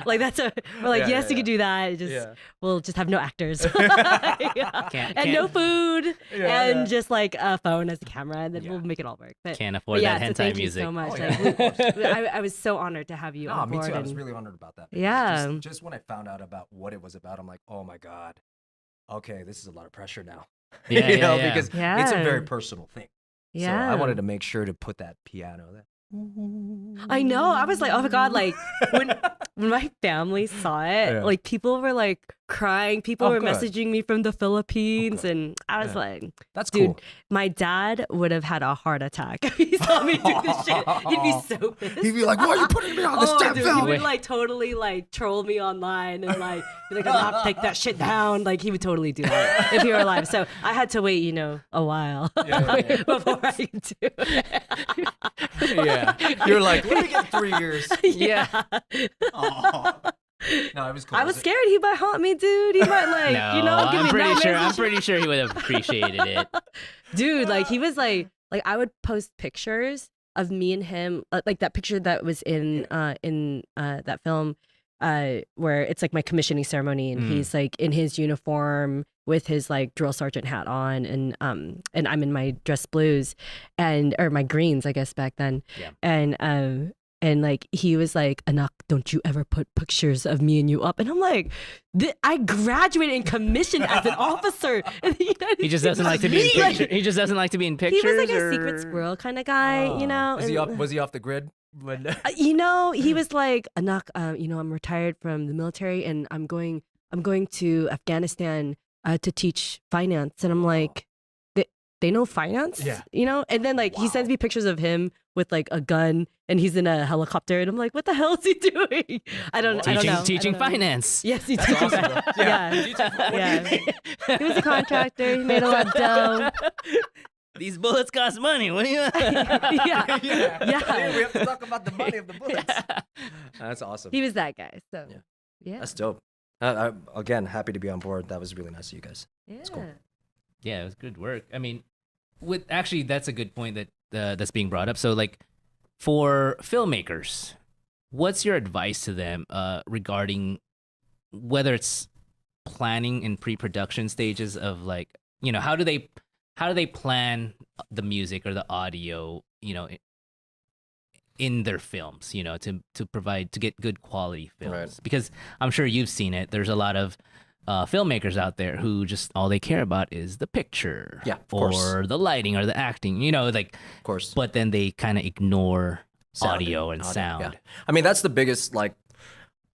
like that's we're like, yes, you can do that. We'll just have no actors. And no food, and just like a phone as a camera, and then we'll make it all work. But Can't afford yeah, that so hentai thank music. you so much. Oh, yeah. I was so honored to have you No, on me board. too. I was and- really honored about that. because Yeah. Just when I found out about what it was about, I'm like, oh my God. Okay, this is a lot of pressure now. Yeah, yeah. Because it's a Yeah. very personal thing. Yeah. So I wanted to make sure to put that piano there. I know. I was like, oh my God, like when my family saw it, Yeah. like people were like crying. People Oh, were good. messaging me from the Philippines, good. and I was Yeah. like, That's dude, cool. my dad would have had a heart attack if he saw me do this shit. He'd be so pissed. He'd be like, why are you putting me on this damn dude, film? he would like totally like troll me online and like be like, I'm gonna have to take that shit down. Like he would totally do that if he were alive. So I had to wait, a while before I could do it. Yeah. You're like, let me get 3 years. Yeah. No, it was cool. I was scared he might haunt me, dude. He might like, No, give I'm me pretty nightmares sure. and I'm shit. pretty sure he would have appreciated it. Dude, like he was like I would post pictures of me and him, like that picture that was in that film, where it's like my commissioning ceremony, and he's like in his uniform with his like drill sergeant hat on, and I'm in my dress blues, or my greens, I guess back then, Yeah. and and like he was like, Anak, don't you ever put pictures of me and you up. And I'm like, I graduated and commissioned as an officer in the United He just States. doesn't like to be in Like, pictures. He just doesn't like to be in pictures. he was like a or- secret squirrel kind of guy, you know. Was he off the grid? You know, he was like, Anak, you know, I'm retired from the military and I'm going to Afghanistan to teach finance. And I'm like, they know finance? Yeah. You know? And then like he sends me pictures of him with like a gun and he's in a helicopter and I'm like, what the hell is he doing? I don't know. Teaching I don't know. finance. Yes, he teaches. Yeah. He was a contractor. He made a lot of dough. These bullets cost money. What do you? Yeah. We have to talk about the money of the bullets. That's awesome. He was that guy. So yeah. That's dope. Again, happy to be on board. That was really nice of you guys. Yeah. cool. Yeah, it was good work. I mean, actually, that's a good point that that's being brought up. So, like, for filmmakers, what's your advice to them regarding whether it's planning and pre-production stages of like, you know, how do they plan the music or the audio, you know, in their films, you know, to get good quality films? Right. Because I'm sure you've seen it. There's a lot of filmmakers out there who just all they care about is the picture, Yeah, of course. or the lighting or the acting, you know, like, Of course. but then they kind of ignore Sound audio and audio, sound. yeah. I mean, that's the biggest, like,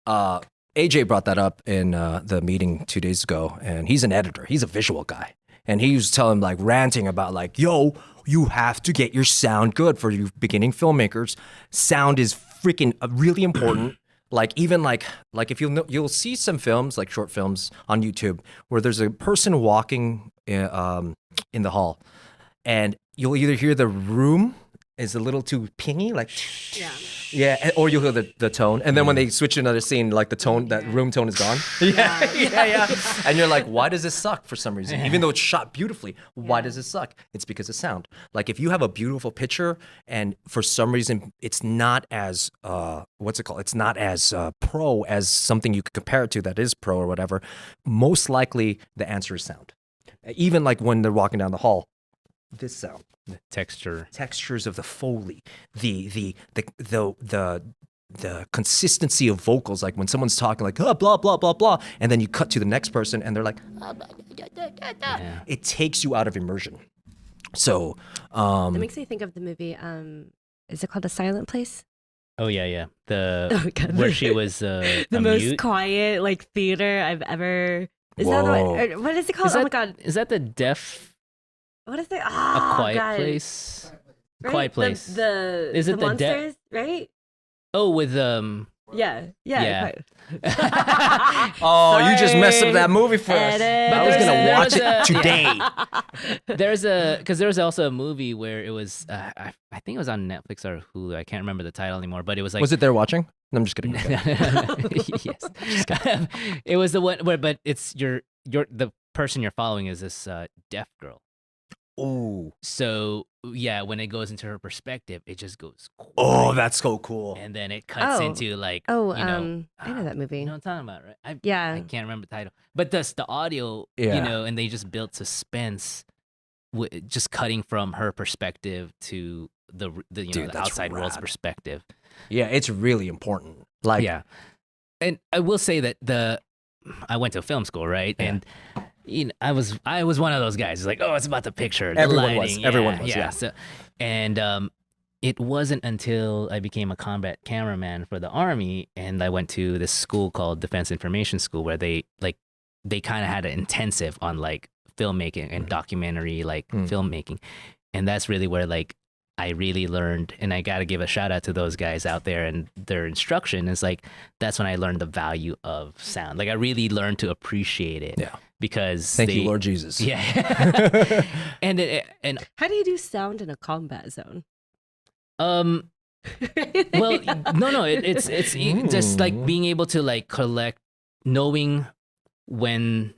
AJ brought that up in the meeting 2 days ago, and he's an editor. He's a visual guy. And he was telling, like, ranting about, like, yo, you have to get your sound good for you beginning filmmakers. Sound is freaking really important. Like, even like if you'll see some films, like short films on YouTube, where there's a person walking in the hall, and you'll either hear the room is a little too pingy, like, yeah, or you'll hear the tone, and then when they switch to another scene, like the tone, that room tone is gone. Yeah. And you're like, why does this suck for some reason? Even though it's shot beautifully, why does it suck? It's because of sound. Like, if you have a beautiful picture and for some reason it's not as what's it called? It's not as pro as something you could compare it to that is pro or whatever. Most likely the answer is sound. Even like when they're walking down the hall, this sound. Textures of the Foley, the consistency of vocals, like when someone's talking like blah blah blah blah, and then you cut to the next person and they're like, it takes you out of immersion. So It makes me think of the movie. Is it called A Silent Place? Oh yeah. Oh, God. Where she was the most mute. quiet like theater I've ever. Is that what is it called? Is that, oh my God! Is that the deaf? What is it? A Quiet God. Place. Right? Quiet Place. Is it the the deaf? monsters? Right? Oh, with Yeah. Yeah. oh, you just messed up that movie for us. Edit. I was gonna watch There's it today. because there was also a movie where it was I think it was on Netflix or Hulu. I can't remember the title anymore, but it was like, Was it there watching? No, I'm just kidding. yes. It was the one where, but it's the person you're following is this deaf girl. Oh, So yeah, when it goes into her perspective, it just goes quiet. oh, that's so cool. And then it cuts Oh. into like, Oh, you know, I know that movie. You know what I'm talking about, right? I Yeah. can't remember the title, but the audio, Yeah. you know, and they just built suspense, just cutting from her perspective to the you Dude, know, the that's outside world's rad. perspective. Yeah, it's really important. Like, Yeah, and I will say that I went to film school, right? Yeah. And you know, I was one of those guys like, oh, it's about the picture, the Everyone was. lighting. Everyone was, yeah. So, and it wasn't until I became a combat cameraman for the Army, and I went to this school called Defense Information School, where they kind of had an intensive on like filmmaking and documentary like filmmaking, and that's really where like I really learned, and I got to give a shout out to those guys out there and their instruction is like, that's when I learned the value of sound. Like I really learned to appreciate it. Yeah. Because thank you, Lord Jesus. Yeah. and How do you do sound in a combat zone? well, no, it's just like being able to like collect, knowing when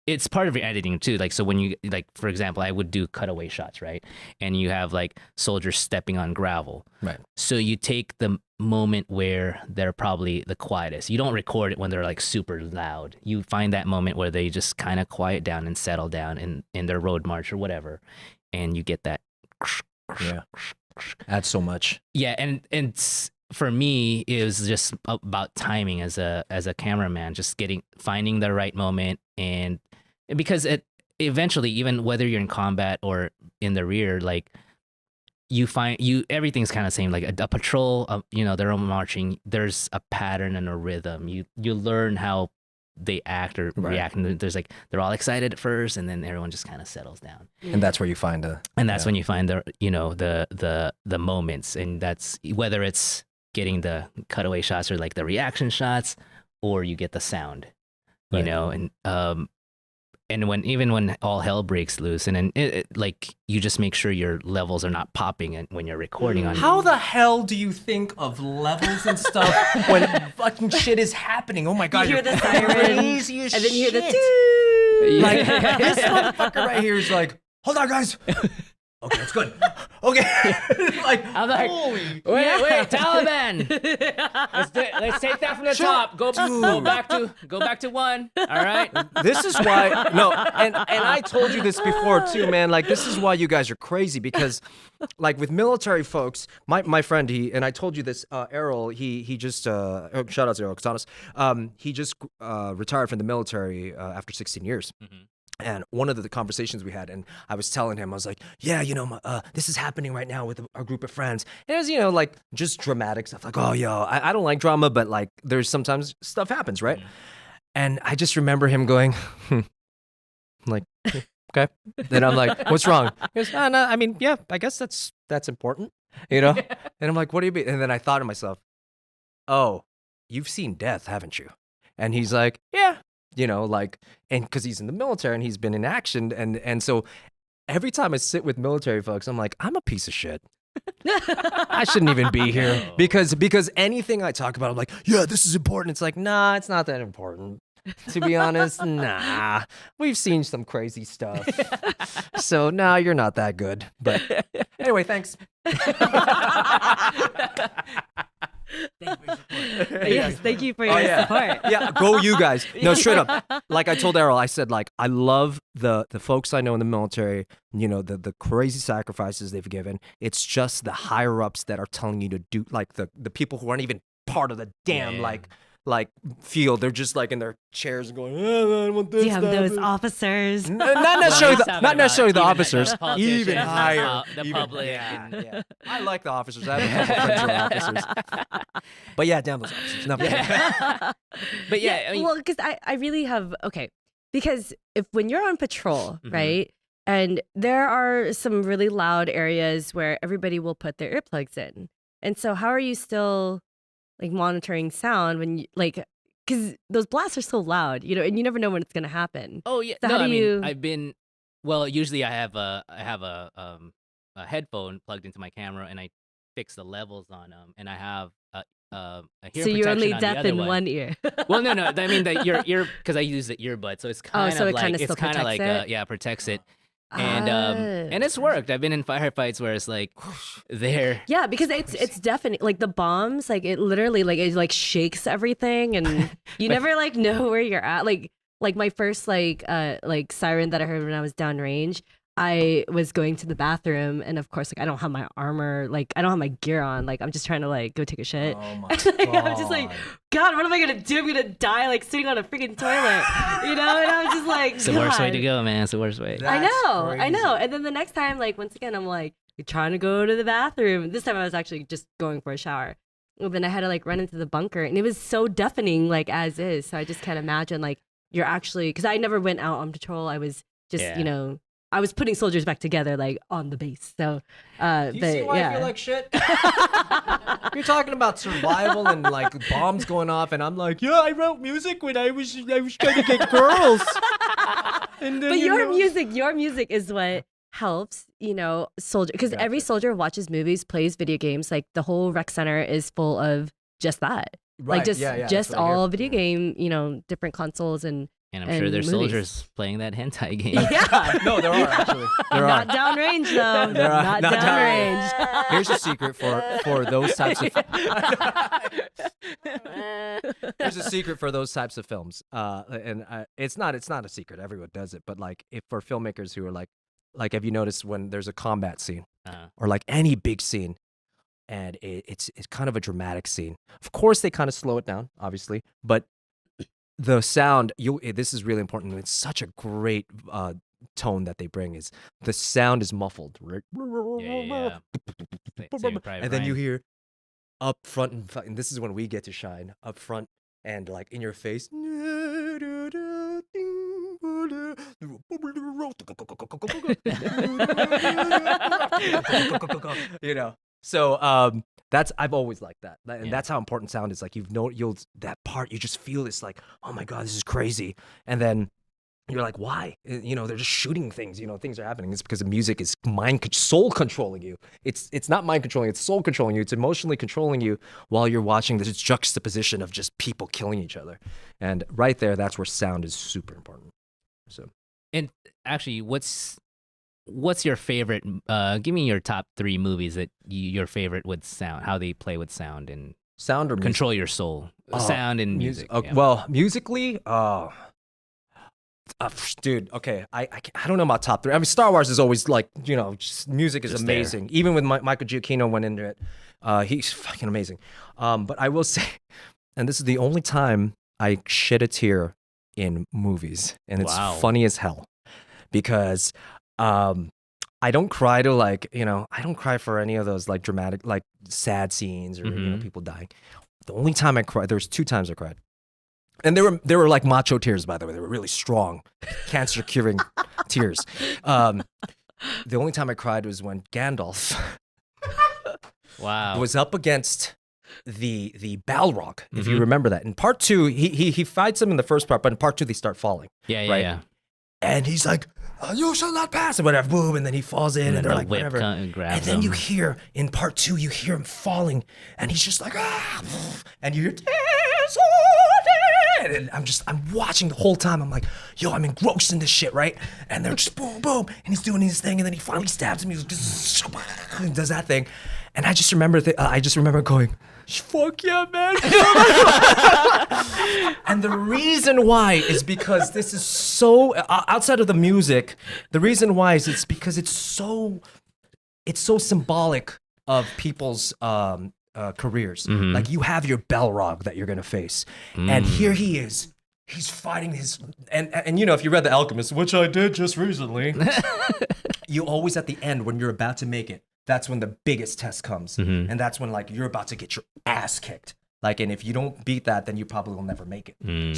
it's part of your editing too. Like, so when you, like, for example, I would do cutaway shots, right? And you have like soldiers stepping on gravel. Right. So you take the moment where they're probably the quietest. You don't record it when they're like super loud. You find that moment where they just kind of quiet down and settle down in their road march or whatever. And you get that. Yeah. Adds so much. Yeah. And for me, it was just about timing as a cameraman, just finding the right moment, and because eventually, even whether you're in combat or in the rear, like everything's kind of same. Like a patrol, they're all marching. There's a pattern and a rhythm. You learn how they act or react, and there's like they're all excited at first, and then everyone just kind of settles down. And that's where you find when you find the moments, and that's whether it's getting the cutaway shots or like the reaction shots, or you get the sound, and when all hell breaks loose, and then like you just make sure your levels are not popping when you're recording on. How the hell do you think of levels and stuff when fucking shit is happening? Oh my god, You hear you're the siren, crazy as and then you hear the shit. toot. Like this motherfucker right here is like, hold on, guys. Okay, it's good. Okay, like, I'm like, holy. wait, Taliban. Let's take that from the top. Go back to one. All right. This is why and I told you this before too, man. Like this is why you guys are crazy, because like with military folks, my friend, I told you this, Errol, he just shout out to Errol Castanos. He just retired from the military after 16 years. Mm-hmm. And one of the conversations we had, and I was telling him, I was like, yeah, this is happening right now with a group of friends. And it was, like just dramatic stuff. Like, oh, I don't like drama, but like there's sometimes stuff happens, right? Mm-hmm. And I just remember him going, like, okay. Then I'm like, what's wrong? He goes, no, I mean, yeah, I guess that's important, And I'm like, what do you mean? And then I thought to myself, oh, you've seen death, haven't you? And he's like, yeah. Like, and because he's in the military and he's been in action. And so every time I sit with military folks, I'm like, I'm a piece of shit. I shouldn't even be here because anything I talk about, I'm like, yeah, this is important. It's like, nah, it's not that important. To be honest, nah, we've seen some crazy stuff. So, nah, you're not that good. But anyway, thanks. Yes, thank you for your support. Yeah, go you guys. No, straight up. Like I told Errol, I said, like, I love the folks I know in the military, the crazy sacrifices they've given. It's just the higher ups that are telling you to do, like the people who aren't even part of the damn like field. They're just like in their chairs going, oh, I want this. Do you have those officers? Not necessarily the officers. Even higher. The public. Yeah. I like the officers. I have a couple friends who are officers. But yeah, damn those officers. No, but yeah, I mean, well, because I really have, because when you're on patrol, Mhm. right, and there are some really loud areas where everybody will put their earplugs in. And so how are you still like monitoring sound when you because those blasts are so loud, and you never know when it's going to happen. Oh yeah. So No, how do you... I've been, well, usually I have a headphone plugged into my camera, and I fix the levels on them, and I have a hearing So you're only protection on the deaf other in one. one ear. Well, no. I mean the ear because I use the earbud, so it's kind so of it like kinda it's still kind of like protects it? protects it, and it's worked. I've been in firefights where it's like there. Yeah, because it's definitely like the bombs, like it literally it shakes everything, and you never know where you're at. Like my first siren that I heard when I was downrange, I was going to the bathroom, and of course I don't have my armor, I don't have my gear on, I'm just trying to go take a shit. Oh my I'm just like, God, what am I gonna do? I'm gonna die sitting on a freaking toilet, And I'm just like, It's the worst way to go, man. It's the worst way. I know. And then the next time, once again, I'm trying to go to the bathroom. This time I was actually just going for a shower. And then I had to run into the bunker, and it was so deafening, as is. So I just can't imagine you're actually, because I never went out on patrol. I was just, I was putting soldiers back together, on the base. So, Do you see why I feel like shit? You're talking about survival and bombs going off, and I'm like, yeah, I wrote music when I was trying to get girls. And then, but your music is what helps, soldier, because every soldier watches movies, plays video games. The whole rec center is full of just that, Right, just all video game, different consoles and I'm sure there's movies. soldiers playing that hentai game. Yeah. No, there are actually. Not downrange though. There are. Not Not downrange. Here's a secret for those types of. Here's a secret for those types of films. And it's not a secret. Everyone does it. But if for filmmakers who are like, have you noticed when there's a combat scene or any big scene, and it's kind of a dramatic scene. Of course, they kind of slow it down, obviously, but the sound, this is really important. It's such a great tone that they bring. Is the sound is muffled, right? Yeah. Saving Private And then you Ryan. hear up front, and this is when we get to shine up front and like in your face. You know, so that's, I've always liked that, and Yeah. that's how important sound is. Like you'll that part, you just feel it's like, oh my god, this is crazy, and then you're like, why? You know, they're just shooting things. You know, things are happening. It's because the music is soul controlling you. It's not mind controlling. It's soul controlling you. It's emotionally controlling you while you're watching this juxtaposition of just people killing each other. And right there, that's where sound is super important. So, And actually, what's your favorite? Give me your top 3 movies that your favorite with sound. How they play with sound and sound or music? control your soul. Sound and music. Okay, yeah. well, musically, dude, okay, I don't know about top 3. I mean, Star Wars is always like, you know, just music is Just there. amazing. Even with Michael Giacchino went into it, he's fucking amazing. But I will say, and this is the only time I shed a tear in movies, and it's Wow. funny as hell, because I don't cry to, like, you know, I don't cry for any of those like dramatic, like sad scenes or you know, Mhm. people dying. The only time I cried, there's 2 times I cried. And they were like macho tears, by the way. They were really strong, cancer curing tears. The only time I cried was when Gandalf Wow. was up against the Balrog, if you Mhm. remember that. In part 2, he fights him in the first part, but in part 2 they start falling. yeah, yeah, right. yeah. And he's like, you shall not pass, and whatever, boom, and then he falls in, and they're the like, whip whatever. and grabs And then you him. hear, in part 2, you hear him falling, and he's just like, and you hear, and I'm watching the whole time. I'm like, yo, I'm engrossed in this shit, right? And they're just boom, boom, and he's doing his thing, and then he finally stabs him. He does that thing, and I just remember going, fuck yeah, man. And the reason why is because this is so outside of the music. The reason why is it's because it's so symbolic of people's careers. Mhm. Like, you have your Balrog that you're gonna face, and here he is. He's fighting his and you know, if you read The Alchemist, which I did just recently, you always at the end when you're about to make it, that's when the biggest test comes, Mhm. and that's when, like, you're about to get your ass kicked. Like, and if you don't beat that, then you probably will never make it. Mm.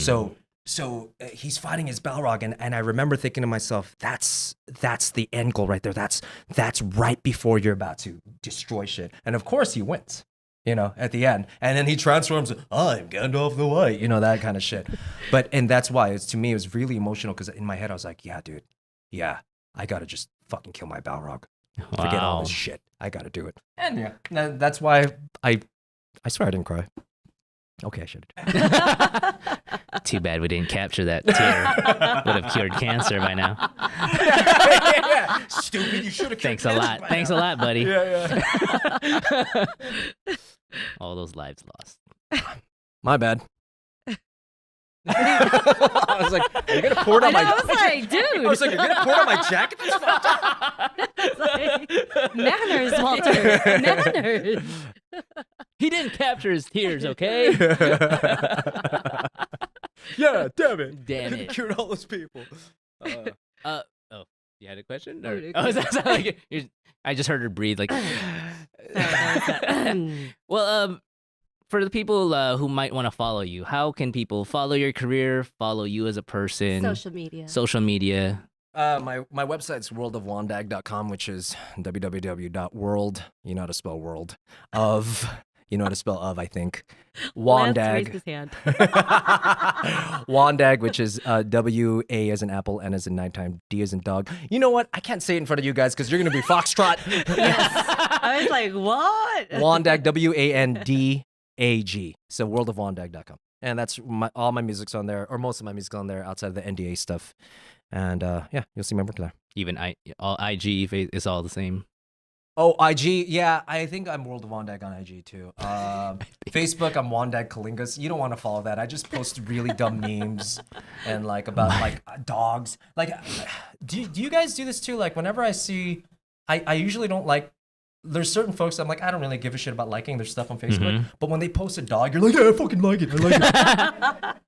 So he's fighting his Balrog, and I remember thinking to myself, that's the end goal right there. That's right before you're about to destroy shit. And of course he wins, you know, at the end. And then he transforms, I'm Gandalf the White, you know, that kind of shit. And that's why to me it was really emotional, because in my head I was like, yeah, dude, yeah, I gotta just fucking kill my Balrog. Forget all Wow. this shit. I gotta do it. And yeah, that's why I swear I didn't cry. Okay, I should. Too bad we didn't capture that tear. Would have cured cancer by now. Yeah. Stupid, you should have. Thanks a lot. Thanks a lot, buddy. Yeah. All those lives lost. My bad. I was like, are you gonna pour it on my? I was like, dude. I was like, you're gonna pour it on my jacket? That's fucked up. It's like, manners, Walter. Manners. He didn't capture his tears, okay? Yeah, damn it. Damn it. Cured all those people. Oh, you had a question? Oh, Or, okay. is that like, I just heard her breathe like. Well, for the people who might want to follow you, how can people follow your career, follow you as a person? Social media. Social media. My website's worldofwandag.com, which is www.world, you know how to spell world, of, you know how to spell of, I think, Lance raised Wandag. his hand. Wandag, which is W-A as in apple, N as in nighttime, D as in dog. You know what? I can't say it in front of you guys because you're going to be Foxtrot. I was like, what? Wandag, W-A-N-D-A-G. So worldofwandag.com. And that's all my music's on there, or most of my music's on there outside of the NDA stuff. And yeah, you'll see my work there. Even all IG is all the same. Oh, IG, yeah, I think I'm World of Wandag on IG too. Facebook, I'm Wandag Kalingas. You don't want to follow that. I just post really dumb memes and like about like dogs. Like, do you guys do this too? Like, whenever I see, I usually don't like there's certain folks I'm like, I don't really give a shit about liking their stuff on Facebook. But when they post a dog, you're like, yeah, I fucking like it. I like it.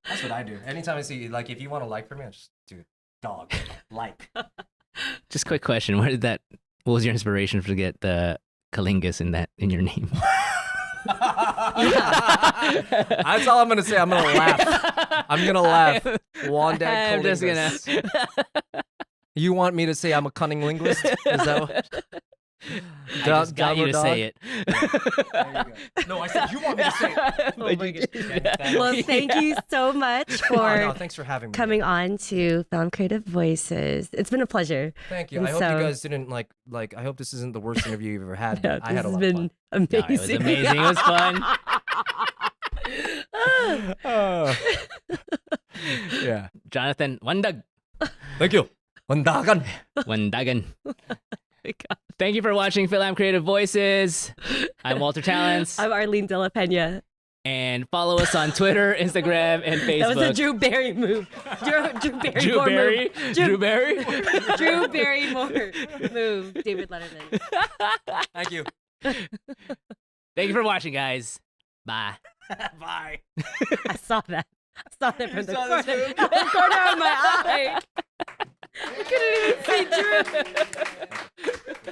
That's what I do. Anytime I see, like, if you want to like for me, I just do dog, like. Just quick question. What was your inspiration to get the Kalingas in your name? That's all I'm going to say. I'm going to laugh. I'm going to laugh. Wandag I'm just Kalingas. You want me to say I'm a cunning linguist? Is that what? I just got you to say it. There you go. No, I said you want me to say it. Oh my gosh. Well, thank you so much for No, thanks for having me. coming on to Film Creative Voices. It's been a pleasure. Thank you. And I hope so- you guys didn't like. I hope this isn't the worst interview you've ever had. Yeah, I had a this lot has of been fun. amazing. No, it was amazing. It was fun. Yeah. Jonathan Wandag. Thank you. Wandagan. Wandagan. Thank you for watching Film Creative Voices. I'm Walter Talents. I'm Arlene De La Pena. And follow us on Twitter, Instagram, and Facebook. That was a Drew Barry move. Drew Barrymore Drew Barry? move. Drew Barry? Drew Barrymore move. David Letterman. Thank you. Thank you for watching, guys. Bye. Bye. I saw that. I saw that from the saw corner, this the corner of my eye. I couldn't even see Drew.